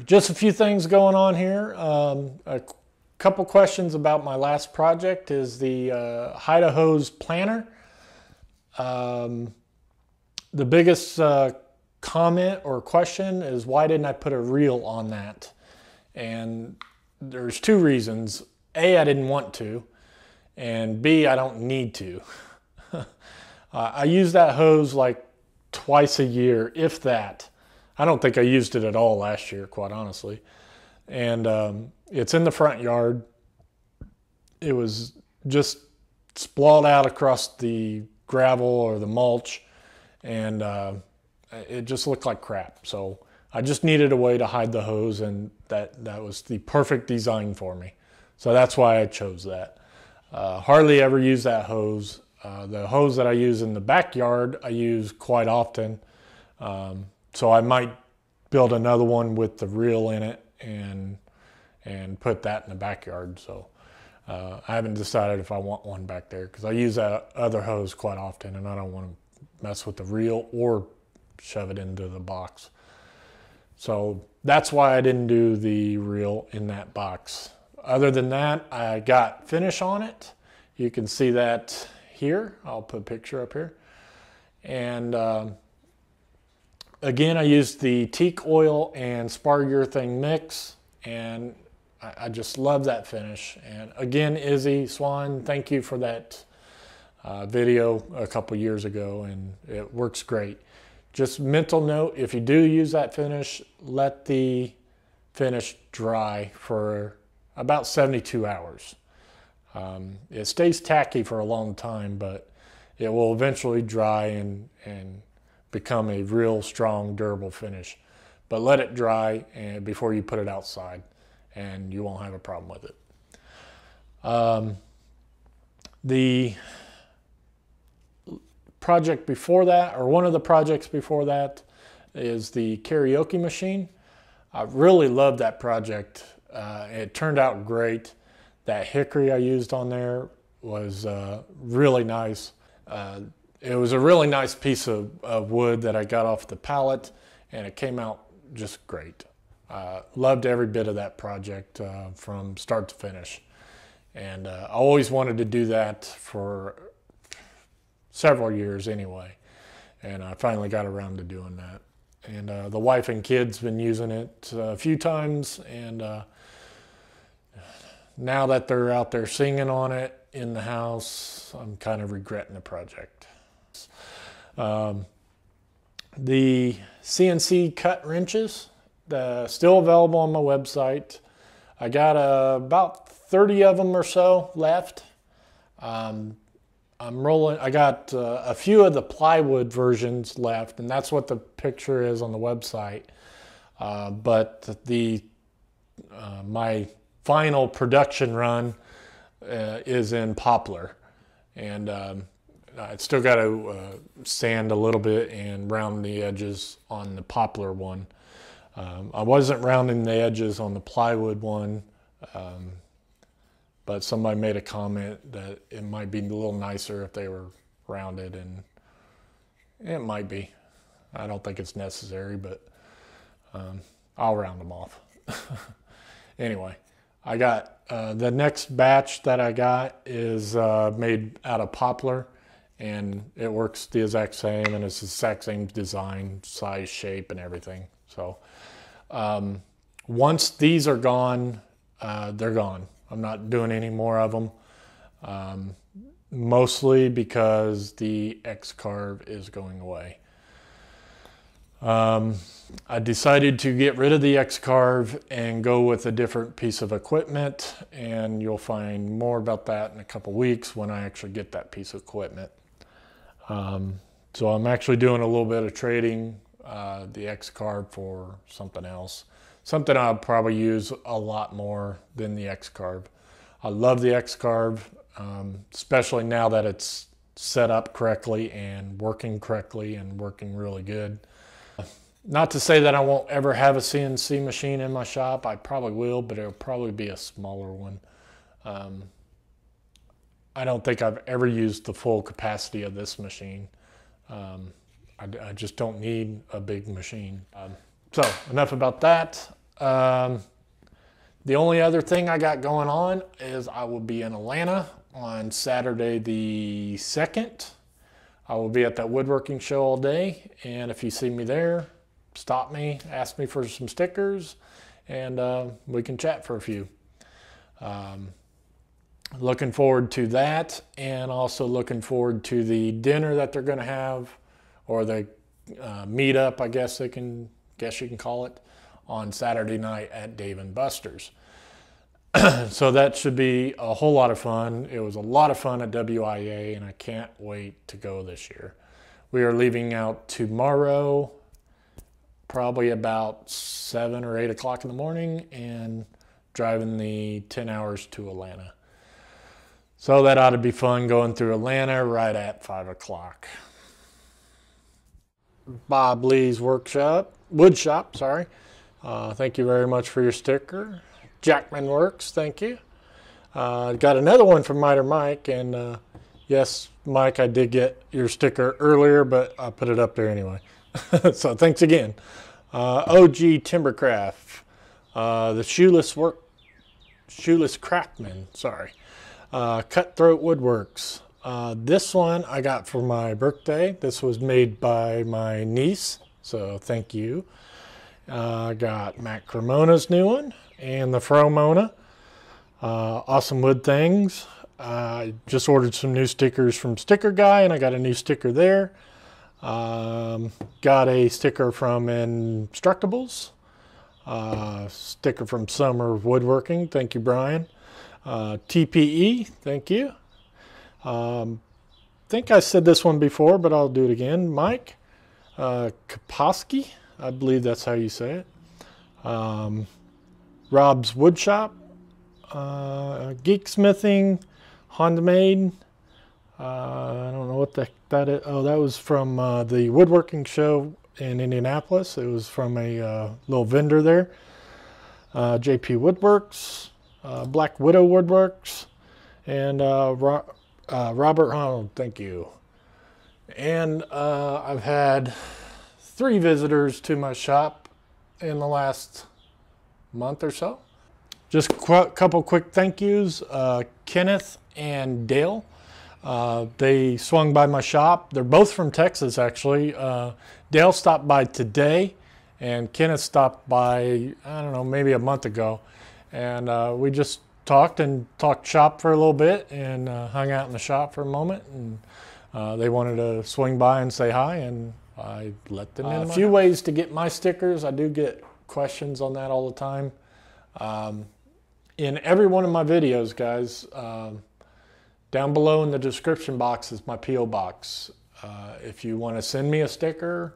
Just a few things going on here. A couple questions about my last project is the Haida hose planter. The biggest comment or question is, why didn't I put a reel on that? And there's two reasons. A, I didn't want to, and B, I don't need to. I use that hose like twice a year, if that. I don't think I used it at all last year, quite honestly. And it's in the front yard. It was just splawed out across the gravel or the mulch, and it just looked like crap. So I just needed a way to hide the hose, and that was the perfect design for me. So that's why I chose that. Hardly ever use that hose. The hose that I use in the backyard, I use quite often. So I might build another one with the reel in it and put that in the backyard. So I haven't decided if I want one back there, because I use that other hose quite often, and I don't want to mess with the reel or shove it into the box. So that's why I didn't do the reel in that box. Other than that, I got finish on it. You can see that here. I'll put a picture up here. And again, I used the teak oil and spar urethane mix, and I just love that finish. And again, Izzy Swan, thank you for that video a couple years ago, and it works great. Just mental note, if you do use that finish, let the finish dry for about 72 hours. It stays tacky for a long time, but it will eventually dry and become a real strong, durable finish. But let it dry before you put it outside, and you won't have a problem with it. The project before that, or one of the projects before that, is the karaoke machine. I really loved that project. It turned out great. That hickory I used on there was really nice. It was a really nice piece of wood that I got off the pallet, and it came out just great. Loved every bit of that project from start to finish. And I always wanted to do that for several years anyway. And I finally got around to doing that. And the wife and kids been using it a few times, and now that they're out there singing on it in the house, I'm kind of regretting the project. The CNC cut wrenches, still available on my website. I got about 30 of them or so left. I got a few of the plywood versions left, and that's what the picture is on the website. But my final production run is in poplar, and I still got to sand a little bit and round the edges on the poplar one. I wasn't rounding the edges on the plywood one, but somebody made a comment that it might be a little nicer if they were rounded, and it might be. I don't think it's necessary, but I'll round them off. Anyway, I got the next batch that I got is made out of poplar, and it works the exact same, and it's the exact same design, size, shape, and everything. So once these are gone, they're gone. I'm not doing any more of them, mostly because the X-Carve is going away. I decided to get rid of the X-Carve and go with a different piece of equipment, and you'll find more about that in a couple weeks when I actually get that piece of equipment. So I'm actually doing a little bit of trading the X-Carve for something else. Something I'll probably use a lot more than the X-Carve. I love the X-Carve, especially now that it's set up correctly and working correctly and working really good. Not to say that I won't ever have a CNC machine in my shop. I probably will, but it'll probably be a smaller one. I don't think I've ever used the full capacity of this machine. I just don't need a big machine. So enough about that. The only other thing I got going on is I will be in Atlanta on Saturday the 2nd. I will be at that woodworking show all day, and if you see me there, stop me, ask me for some stickers, and we can chat for a few. Looking forward to that, and also looking forward to the dinner that they're going to have, or the meetup, I guess you can call it, on Saturday night at Dave & Buster's. So that should be a whole lot of fun. It was a lot of fun at WIA, and I can't wait to go this year. We are leaving out tomorrow, probably about 7 or 8 o'clock in the morning, and driving the 10 hours to Atlanta. So that ought to be fun, going through Atlanta right at 5 o'clock. Bob Lee's Woodshop, sorry. Thank you very much for your sticker. Jackman Works, thank you. Got another one from Miter Mike, and yes, Mike, I did get your sticker earlier, but I put it up there anyway. So thanks again. OG Timbercraft, the Shoeless Craftman, sorry. Cutthroat Woodworks. This one I got for my birthday. This was made by my niece, so thank you. I got Matt Cremona's new one, and the Fromona. Awesome Wood Things. I just ordered some new stickers from Sticker Guy, and I got a new sticker there. Got a sticker from Instructables. Sticker from Summer Woodworking. Thank you, Brian. TPE, thank you. Think I said this one before, but I'll do it again. Mike Kaposki, I believe that's how you say it. Rob's Woodshop, Geeksmithing, Honda Made. I don't know what that is. Oh, that was from the woodworking show in Indianapolis. It was from a little vendor there. JP Woodworks, Black Widow Woodworks, and Robert Arnold, thank you. And I've had 3 visitors to my shop in the last month or so. Just a couple quick thank yous. Kenneth and Dale. They swung by my shop. They're both from Texas, actually. Dale stopped by today, and Kenneth stopped by, I don't know, maybe a month ago. And we just talked shop for a little bit, and hung out in the shop for a moment. And they wanted to swing by and say hi, and I let them in. A few ways to get my stickers. I do get questions on that all the time. In every one of my videos, guys, down below in the description box is my P.O. box. If you want to send me a sticker,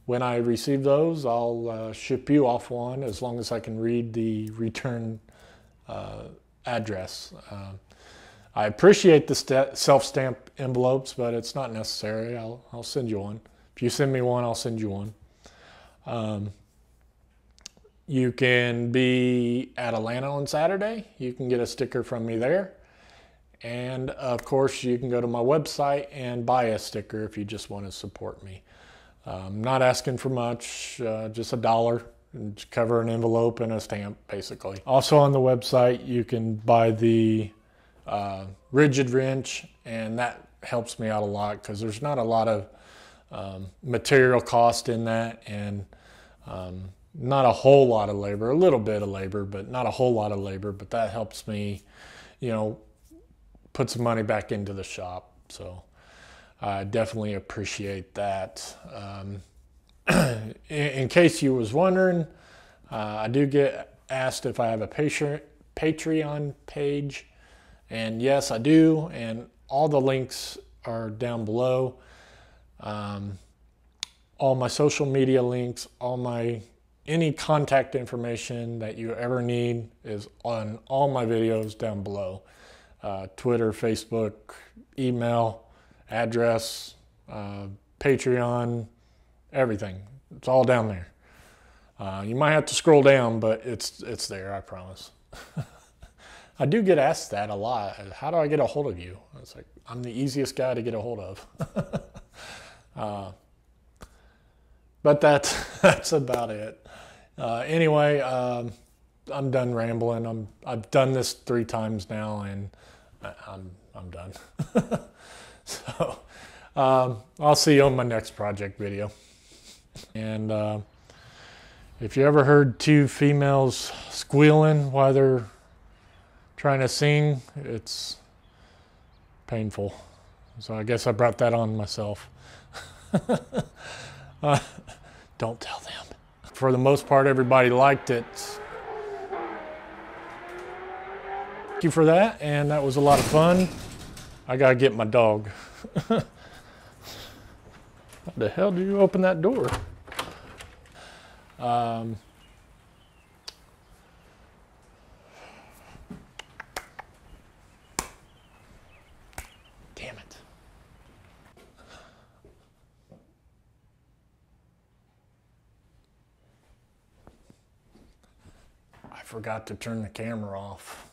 when I receive those, I'll ship you off one, as long as I can read the return address. I appreciate the self-stamp envelopes, but it's not necessary. I'll send you one. If you send me one, I'll send you one. You can be at Atlanta on Saturday. You can get a sticker from me there. And of course, you can go to my website and buy a sticker if you just want to support me. I'm not asking for much, just $1 and cover an envelope and a stamp, basically. Also on the website, you can buy the rigid wrench, and that helps me out a lot because there's not a lot of material cost in that, and not a whole lot of labor, a little bit of labor, but not a whole lot of labor, but that helps me, put some money back into the shop. So I definitely appreciate that. In case you was wondering, I do get asked if I have a Patreon page, and yes, I do, and all the links are down below. All my social media links, any contact information that you ever need is on all my videos down below. Twitter, Facebook, email, address, Patreon, everything. It's all down there. You might have to scroll down, but it's there, I promise. I do get asked that a lot. How do I get a hold of you? It's like, I'm the easiest guy to get a hold of. But that's about it. Anyway, I'm done rambling. I've done this 3 times now, and I'm done. So I'll see you on my next project video. And if you ever heard 2 females squealing while they're trying to sing, it's painful. So I guess I brought that on myself. Don't tell them. For the most part, everybody liked it. Thank you for that, and that was a lot of fun. I gotta get my dog. How the hell do you open that door? Damn it. I forgot to turn the camera off.